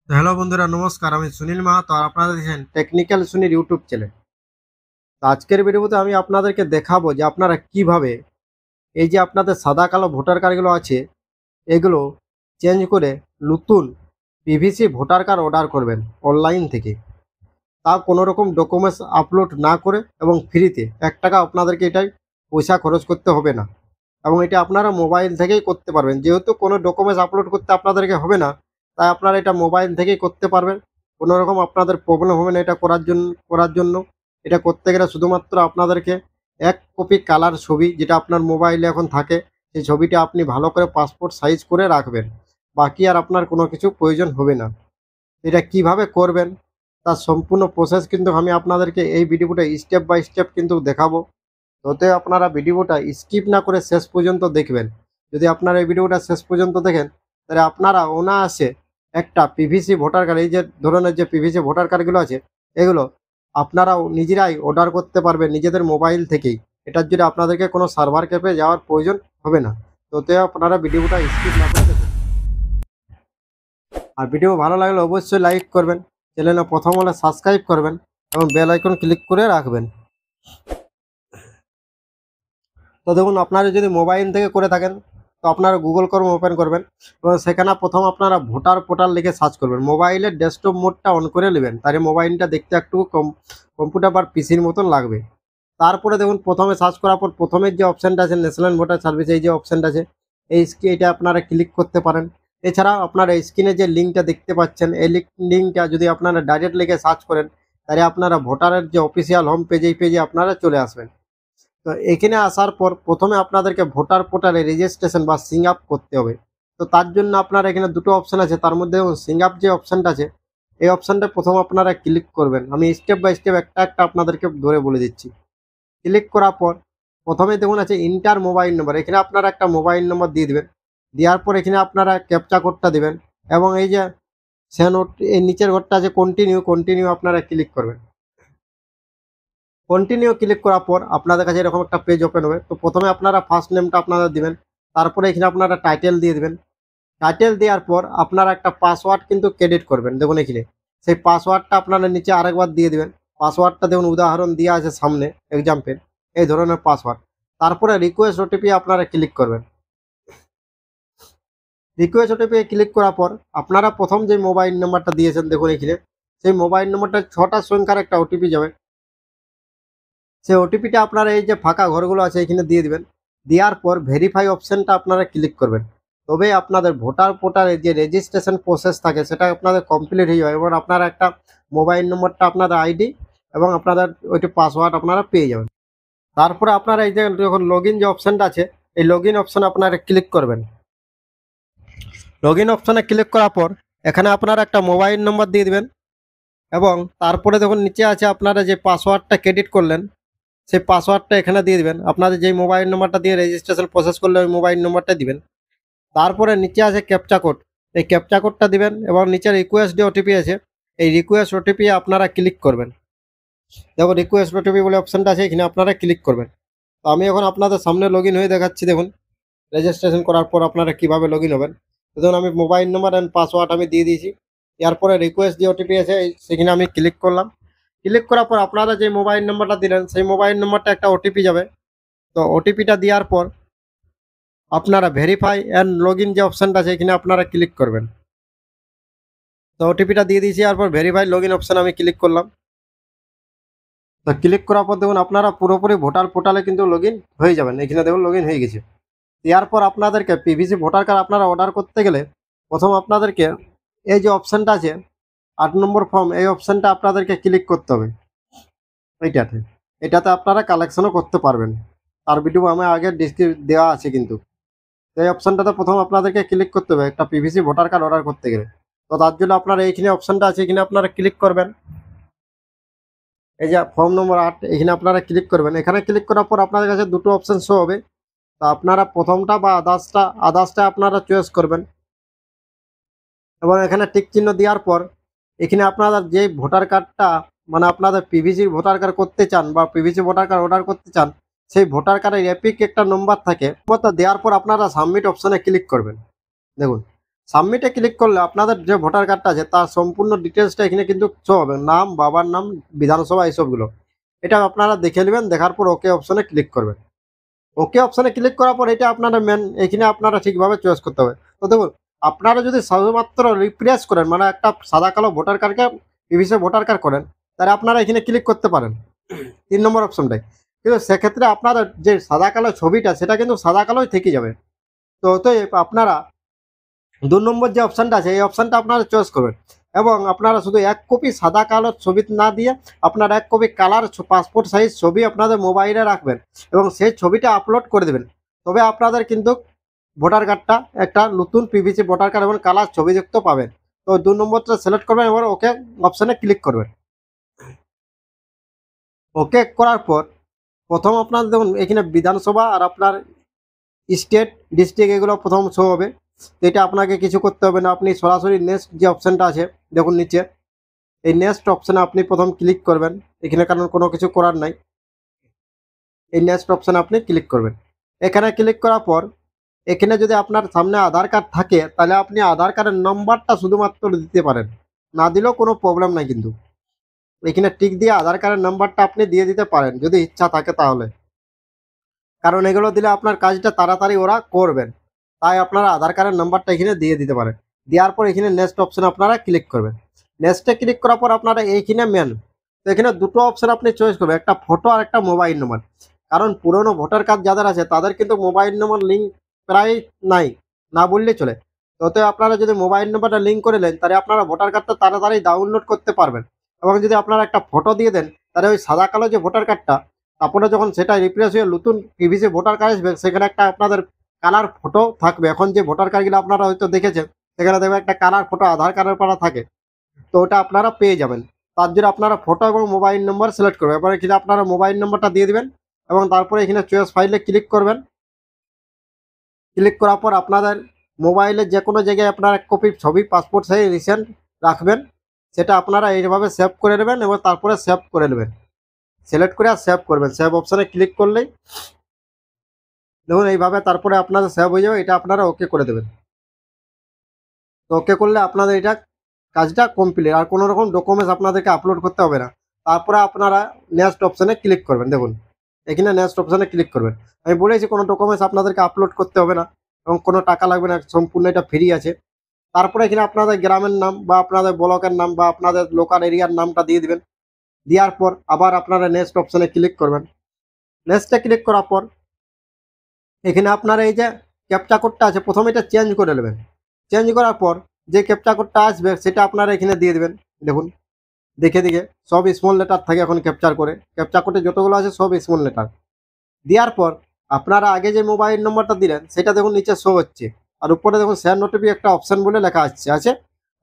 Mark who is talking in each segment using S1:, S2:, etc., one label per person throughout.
S1: Hello বন্ধুরা, নমস্কার। আমি সুনীল মাহাতো আর আপনারা দেখছেন টেকনিক্যাল সুনীল ইউটিউব চ্যানেল। তো আজকের ভিডিওতে আমি আপনাদেরকে দেখাবো যে আপনারা কিভাবে এই যে আপনাদের সাদা কালো ভোটার কার্ডগুলো আছে এগুলো চেঞ্জ করে নতুন পিভিসি ভোটার কার্ড অর্ডার করবেন অনলাইন থেকে। তা কোনো রকম ডকুমেন্টস আপলোড না করে এবং ফ্রিতে 1 টাকা আপনাদেরকে এটাই পয়সা খরচ করতে হবে না, এবং এটা আপনারা মোবাইল থেকেই করতে পারবেন। যেহেতু কোনো ডকুমেন্টস আপলোড করতে আপনাদেরকে হবে না, তাই আপনারা এটা মোবাইল থেকেই করতে পারবেন। কোনো রকম আপনাদের প্রবলেম হবে না এটা করার জন্য। এটা করতে গেলে শুধুমাত্র আপনাদেরকে 1 কপি কালার ছবি, যেটা আপনার মোবাইলে এখন থাকে, সেই ছবিটা আপনি ভালো করে পাসপোর্ট সাইজ করে রাখবেন। বাকি আর আপনার কোনো কিছু প্রয়োজন হবে না। এটা কিভাবে করবেন তার সম্পূর্ণ প্রসেস কিন্তু আমি আপনাদেরকে এই ভিডিওটা স্টেপ বাই স্টেপ কিন্তু দেখাবো। ততে আপনারা ভিডিওটা স্কিপ না করে শেষ পর্যন্ত দেখবেন। যদি আপনারা এই ভিডিওটা শেষ পর্যন্ত দেখেন, তাহলে আপনারা অনায়াসে একটা পিভিসি ভোটার কার্ড, এই যে ধরনের যে পিভিসি ভোটার কার্ডগুলো আছে, এগুলো আপনারাও নিজেরাই অর্ডার করতে পারবেন নিজেদের মোবাইল থেকেই। এটার জন্য আপনাদেরকে কোনো সার্ভার ক্যাফে যাওয়ার প্রয়োজন হবে না। ততে আপনারা ভিডিওটা স্কিপ না করে দেখুন। আর ভিডিও ভালো লাগলে অবশ্যই লাইক করবেন, চ্যানেলে প্রথম হলে সাবস্ক্রাইব করবেন এবং বেল আইকন ক্লিক করে রাখবেন। তো দেখুন, আপনারা যদি মোবাইল থেকে করে থাকেন তো আপনারা গুগল ক্রোম ওপেন করবেন এবং সেখানে প্রথম আপনারা ভোটার পোর্টাল লিখে সার্চ করবেন। মোবাইলের ডেস্কটপ মোডটা অন করে নেবেন, তাহলে মোবাইলটা দেখতে একটু কম্পিউটার বা পিসির মতন লাগবে। তারপরে দেখুন, প্রথমে সার্চ করার পর প্রথমের যে অপশানটা আছে ন্যাশনাল ভোটার সার্ভিস, এই যে অপশানটা আছে এটা আপনারা ক্লিক করতে পারেন। এছাড়াও আপনারা স্ক্রিনে যে লিঙ্কটা দেখতে পাচ্ছেন, এই লিঙ্কটা যদি আপনারা ডাইরেক্ট লিখে সার্চ করেন, তাহলে আপনারা ভোটারের যে অফিসিয়াল হোম পেজ, এই পেজে আপনারা চলে আসবেন। তো এখানে আসার পর প্রথমে আপনাদেরকে ভোটার পোর্টালে রেজিস্ট্রেশন বা সিং আপ করতে হবে। তো তার জন্য আপনারা এখানে দুটো অপশান আছে, তার মধ্যে সিং আপ যে অপশানটা আছে, এই অপশানটা প্রথম আপনারা ক্লিক করবেন। আমি স্টেপ বাই স্টেপ একটা একটা আপনাদেরকে ধরে বলে দিচ্ছি। ক্লিক করার পর প্রথমে দেখুন আছে ইন্টার মোবাইল নম্বর, এখানে আপনারা একটা মোবাইল নম্বর দিয়ে দেবেন। দেওয়ার পর এখানে আপনারা ক্যাপচা কোডটা দেবেন এবং এই যে এই নিচের ঘরটা আছে কন্টিনিউ আপনারা ক্লিক করবেন। কন্টিনিউ ক্লিক করার পর আপনাদের কাছে এরকম একটা পেজ ওপেন হবে। তো প্রথমে আপনারা ফার্স্ট নেমটা আপনারা দিবেন, তারপরে এখানে আপনারা টাইটেল দিয়ে দেবেন। টাইটেল দেওয়ার পর আপনারা একটা পাসওয়ার্ড কিন্তু ক্রেডিট করবেন। দেখুন এখানে সেই পাসওয়ার্ডটা আপনারা নিচে আরেকবার দিয়ে দিবেন। পাসওয়ার্ডটা দেখুন উদাহরণ দেওয়া আছে সামনে এক্সাম্পল, এই ধরনের পাসওয়ার্ড। তারপরে রিকোয়েস্ট ওটিপি আপনারা ক্লিক করবেন। রিকোয়েস্ট ওটিপি ক্লিক করার পর আপনারা প্রথম যে মোবাইল নাম্বারটা দিয়েছেন দেখুন এখানে, সেই মোবাইল নাম্বারটা 6টা সংখ্যার একটা ওটিপি যাবে। সেই ওটিপিটা আপনারা এই যে ফাঁকা ঘরগুলো আছে এখানে দিয়ে দিবেন। দেওয়ার পর ভেরিফাই অপশানটা আপনারা ক্লিক করবেন। তবে আপনাদের ভোটার পোর্টালে যে রেজিস্ট্রেশন প্রসেস থাকে সেটা আপনাদের কমপ্লিট হয়ে যাবে এবং আপনারা একটা মোবাইল নম্বরটা, আপনাদের আইডি এবং আপনাদের ওইটি পাসওয়ার্ড আপনারা পেয়ে যাবেন। তারপরে আপনারা এই যে যখন লগ ইন যে অপশানটা আছে, এই লগ ইন অপশানে আপনারা ক্লিক করবেন। লগ ইন অপশানে ক্লিক করার পর এখানে আপনারা একটা মোবাইল নম্বর দিয়ে দেবেন এবং তারপরে দেখুন নিচে আছে আপনারা যে পাসওয়ার্ডটা ক্রেডিট করলেন, সেই পাসওয়ার্ডটা এখানে দিয়ে দিবেন। আপনাদের যেই মোবাইল নম্বরটা দিয়ে রেজিস্ট্রেশন প্রসেস করলে ওই মোবাইল নম্বরটা দিবেন। তারপরে নিচে আছে ক্যাপচা কোড, এই ক্যাপচা কোডটা দিবেন এবং নিচে রিকোয়েস্ট যে ওটিপি আছে, এই রিকোয়েস্ট ওটিপি আপনারা ক্লিক করবেন। দেখুন রিকোয়েস্ট ওটিপি বলে অপশানটা আছে, এখানে আপনারা ক্লিক করবেন। তো আমি এখন আপনাদের সামনে লগ ইন হয়ে দেখাচ্ছি। দেখুন রেজিস্ট্রেশন করার পর আপনারা কীভাবে লগ ইন হবেন। দেখুন আমি মোবাইল নম্বর অ্যান্ড পাসওয়ার্ড আমি দিয়ে দিয়েছি। এরপরে রিকোয়েস্ট যে ওটিপি আছে সেখানে আমি ক্লিক করলাম। ক্লিক করার পর আপনারা যে মোবাইল নম্বরটা দিলেন সেই মোবাইল নম্বরটা একটা ওটিপি যাবে। তো ওটিপিটা দেওয়ার পর আপনারা ভেরিফাই অ্যান্ড লগ ইন যে অপশানটা আছে এখানে আপনারা ক্লিক করবেন। তো ওটিপিটা দিয়ে দিয়েছি, এরপর ভেরিফাই লগ ইন অপশানে আমি ক্লিক করলাম। তো ক্লিক করার পর দেখুন আপনারা পুরোপুরি ভোটার পোর্টালে কিন্তু লগ ইন হয়ে যাবেন। এখানে দেখুন লগ ইন হয়ে গেছে। এরপর আপনাদেরকে পিভিসি ভোটার কার্ড আপনারা অর্ডার করতে গেলে প্রথম আপনাদেরকে এই যে অপশানটা আছে 8 নম্বর ফর্ম, এই অপশানটা আপনাদেরকে ক্লিক করতে হবে। এটাতে আপনারা কালেকশনও করতে পারবেন। তার ভিডিও আমার আগে দেওয়া আছে কিন্তু। এই অপশানটাতে প্রথম আপনাদেরকে ক্লিক করতে হবে একটা পিভিসি ভোটার কার্ড অর্ডার করতে গেলে। তো তার জন্য আপনারা এইখানে অপশানটা আছে, এখানে আপনারা ক্লিক করবেন। এই যে ফর্ম নম্বর 8, এখানে আপনারা ক্লিক করবেন। এখানে ক্লিক করার পর আপনাদের কাছে দুটো অপশান শো হবে। তো আপনারা প্রথমটা বা আদার্সটা আপনারা চয়েস করবেন এবং এখানে টিক চিহ্ন দেওয়ার পর এখানে আপনারা যে ভোটার কার্ডটা মানে আপনাদের পিভিসির ভোটার কার্ড করতে চান বা পিভিসি ভোটার কার্ড অর্ডার করতে চান, সেই ভোটার কার্ডের এপিক একটা নম্বর থাকে, নম্বরটা দেওয়ার পর আপনারা সাবমিট অপশানে ক্লিক করবেন। দেখুন সাবমিটে ক্লিক করলে আপনাদের যে ভোটার কার্ডটা আছে তার সম্পূর্ণ ডিটেলসটা এখানে কিন্তু শো হবে, নাম, বাবার নাম, বিধানসভা, এইসবগুলো। এটা আপনারা দেখে নেবেন, দেখার পর ওকে অপশনে ক্লিক করবেন। ওকে অপশনে ক্লিক করার পর এটা আপনারা মেন এখানে আপনারা ঠিকভাবে চয়েস করতে হবে। তো দেখুন, আপনারা যদি শুধুমাত্র রিপ্লেস করেন, মানে একটা সাদা কালো ভোটার কার্ডকে পিভিসি ভোটার কার্ড করেন, তাহলে আপনারা এখানে ক্লিক করতে পারেন 3 নম্বর অপশনটায়। কিন্তু সেক্ষেত্রে আপনাদের যে সাদা কালো ছবিটা সেটা কিন্তু সাদা কালোই থেকে যাবে। তো অতএব আপনারা 2 নম্বর যে অপশনটা আছে এই অপশনটা আপনারা চয়েস করবেন, এবং আপনারা শুধু 1 কপি সাদা কালো ছবি না দিয়ে আপনারা 1 কপি কালার পাসপোর্ট সাইজ ছবি আপনাদের মোবাইলে রাখবেন এবং সেই ছবিটা আপলোড করে দেবেন। তবে আপনাদের কিন্তু ভোটার কার্ডটা একটা নতুন পিভিসি ভোটার কার্ড এবং কালার ছবিযুক্ত পাবেন। তো 2 নম্বরটা সিলেক্ট করবেন, এবার ওকে অপশনে ক্লিক করবেন। ওকে করার পর প্রথম আপনার দেখুন এখানে বিধানসভা আর আপনার স্টেট, ডিস্ট্রিক্ট এগুলো প্রথম শো হবে। তো এটা আপনাকে কিছু করতে হবে না, আপনি সরাসরি নেক্সট যে অপশানটা আছে দেখুন নিচে, এই নেক্সট অপশানে আপনি প্রথম ক্লিক করবেন এখানে, কারণ কোনো কিছু করার নাই। এই নেক্সট অপশানে আপনি ক্লিক করবেন। এখানে ক্লিক করার পর এখানে যদি আপনার সামনে আধার কার্ড থাকে তাহলে আপনি আধার কার্ডের নম্বরটা শুধুমাত্র দিতে পারেন, না দিলেও কোনো প্রবলেম নাই। কিন্তু এখানে টিক দিয়ে আধার কার্ডের নম্বরটা আপনি দিয়ে দিতে পারেন যদি ইচ্ছা থাকে তাহলে, কারণ এগুলো দিলে আপনার কাজটা তাড়াতাড়ি ওরা করবেন। তাই আপনারা আধার কার্ডের নাম্বারটা এখানে দিয়ে দিতে পারেন। দেওয়ার পর এখানে নেক্সট অপশন আপনারা ক্লিক করবেন। নেক্সটে ক্লিক করার পর আপনারা এইখানে মেন, তো এখানে দুটো অপশন আপনি চয়েস করবেন, একটা ফটো আর একটা মোবাইল নম্বর। কারণ পুরনো ভোটার কার্ড যাদের আছে তাদের কিন্তু মোবাইল নম্বর লিঙ্ক প্রায় নাই, না বললেই চলে। তো আপনারা যদি মোবাইল নম্বরটা লিঙ্ক করে নেন তাহলে আপনারা ভোটার কার্ডটা তাড়াতাড়ি ডাউনলোড করতে পারবেন। এবং যদি আপনারা একটা ফটো দিয়ে দেন তাহলে ওই সাদা কালো যে ভোটার কার্ডটা তারপরে যখন সেটা রিপ্লেস হয়ে নতুন পিভিসি ভোটার কার্ড আসবে সেখানে একটা আপনাদের কালার ফটো থাকবে। এখন যে ভোটার কার্ডগুলো আপনারা হয়তো দেখেছেন সেখানে দেখবেন একটা কালার ফটো আধার কার্ডের পরা থাকে, তো ওটা আপনারা পেয়ে যাবেন। তার জন্য আপনারা ফটো এবং মোবাইল নম্বর সিলেক্ট করবেন। এবার এখানে আপনারা মোবাইল নম্বরটা দিয়ে দিবেন এবং তারপরে এখানে চয়েস ফাইলে ক্লিক করবেন। ক্লিক করার পর আপনাদের মোবাইলে যে কোনো জায়গায় আপনার 1 কপি ছবি পাসপোর্ট সাইজ রিসেন্ট রাখবেন, সেটা আপনারা এইভাবে সেভ করে নেবেন এবং তারপরে সেভ করে নেবেন। সিলেক্ট করে আর সেভ করবেন, সেভ অপশানে ক্লিক করলেই দেখুন এইভাবে তারপরে আপনাদের সেভ হয়ে যাবে। এটা আপনারা ওকে করে দেবেন। তো ওকে করলে আপনাদের এটা কাজটা কমপ্লিট, আর কোনো রকম ডকুমেন্টস আপনাদেরকে আপলোড করতে হবে না। তারপরে আপনারা নেক্সট অপশানে ক্লিক করবেন। দেখুন এখানে নেক্সট অপশানে ক্লিক করবেন। আমি বলেছি কোনো ডকুমেন্টস আপনাদেরকে আপলোড করতে হবে না এবং কোনো টাকা লাগবে না, সম্পূর্ণ এটা ফ্রি আছে। তারপরে এখানে আপনাদের গ্রামের নাম বা আপনাদের ব্লকের নাম বা আপনাদের লোকাল এরিয়ার নামটা দিয়ে দিবেন। দেওয়ার পর আবার আপনারা নেক্সট অপশানে ক্লিক করবেন। নেক্সটে ক্লিক করার পর এখানে আপনার এই যে ক্যাপচা কোডটা আছে প্রথমে এটা চেঞ্জ করে নেবেন। চেঞ্জ করার পর যে ক্যাপচা কোডটা আসবে সেটা আপনারা এখানে দিয়ে দেবেন। দেখুন দেখে দেখে সব স্মল লেটার থাকে এখন ক্যাপচার করে, ক্যাপচা কোডে যতগুলো আছে সব স্মল লেটার। দেওয়ার পর আপনারা আগে যে মোবাইল নম্বরটা দিলেন সেটা দেখুন নিচে শো হচ্ছে, আর উপরে দেখুন শেয়ার নোটিফি একটা অপশান বলে লেখা আছে।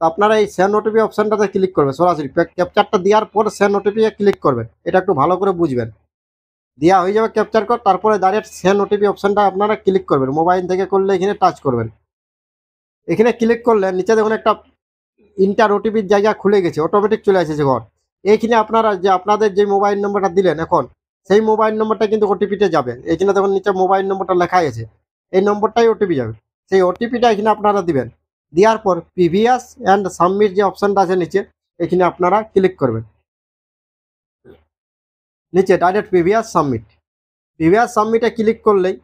S1: তো আপনারা এই শেয়ার নোটিফি অপশানটাতে ক্লিক করবেন, সরাসরি ক্যাপচারটা দেওয়ার পর শেয়ার নোটিফিকে ক্লিক করবেন। এটা একটু ভালো করে বুঝবেন। দেওয়া হয়ে যাবে ক্যাপচার কোড, তারপরে ডাইরেক্ট শেয়ার নোটিফি অপশানটা আপনারা ক্লিক করবেন। মোবাইল থেকে করলে এখানে টাচ করবেন। এখানে ক্লিক করলে নিচে দেখুন একটা ইন্টার ওটিপির জায়গা খুলে গেছে, অটোমেটিক চলে এসেছে ঘর। এইখানে আপনারা যে আপনাদের যে মোবাইল নম্বরটা দিলেন এখন সেই মোবাইল নম্বরটা কিন্তু ওটিপিতে যাবে। এখানে দেখুন নিচে মোবাইল নম্বরটা লেখাই আছে, এই নম্বরটাই ওটিপি যাবে। সেই ওটিপিটা এখানে আপনারা দিবেন। দেওয়ার পর প্রিভিয়াস অ্যান্ড সাবমিট যে অপশানটা আছে নিচে এখানে আপনারা ক্লিক করবেন। নিচে ডাইরেক্ট প্রিভিয়াস সাবমিটে ক্লিক করলেই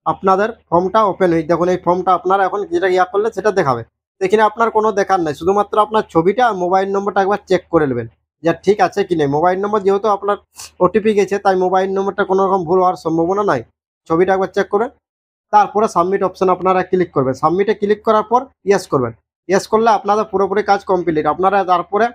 S1: আপনাদের ফর্মটা ওপেন হয়ে, দেখুন এই ফর্মটা আপনারা এখন যেটা করলে সেটা দেখাবে। এখানে আপনার কোনো দেখার নাই, শুধুমাত্র আপনার ছবিটা আর মোবাইল নম্বরটা একবার চেক করে নেবেন যে ঠিক আছে কি নেই। মোবাইল নম্বর যেহেতু আপনার ওটিপি গেছে তাই মোবাইল নম্বরটা কোনো রকম ভুল হওয়ার সম্ভাবনা নাই। ছবিটা একবার চেক করে তারপরে সাবমিট অপশান আপনারা ক্লিক করবেন। সাবমিটে ক্লিক করার পর ইয়েস করবেন। ইয়েস করলে আপনাদের পুরোপুরি কাজ কমপ্লিট। আপনারা তারপরে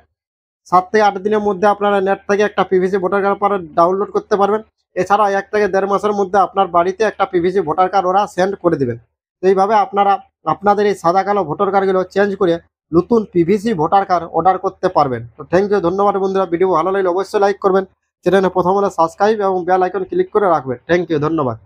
S1: 7 থেকে 8 দিনের মধ্যে আপনারা নেট থেকে একটা পিভিসি ভোটার কার্ড ডাউনলোড করতে পারবেন। এছাড়াও 1 থেকে 1.5 মাসের মধ্যে আপনার বাড়িতে একটা পিভিসি ভোটার কার্ড ওরা সেন্ড করে দেবেন। তো এইভাবে আপনারা আপনাদের এই সাদা কালো ভোটার কার্ডগুলো চেঞ্জ করে নতুন পিভিসি ভোটার কার্ড অর্ডার করতে পারবেন। তো থ্যাংক ইউ, ধন্যবাদ বন্ধুরা। ভিডিও ভালো লাগলে অবশ্যই লাইক করবেন, চ্যানেলে প্রথম হলে সাবস্ক্রাইব এবং বেল আইকন ক্লিক করে রাখবেন। থ্যাংক ইউ, ধন্যবাদ।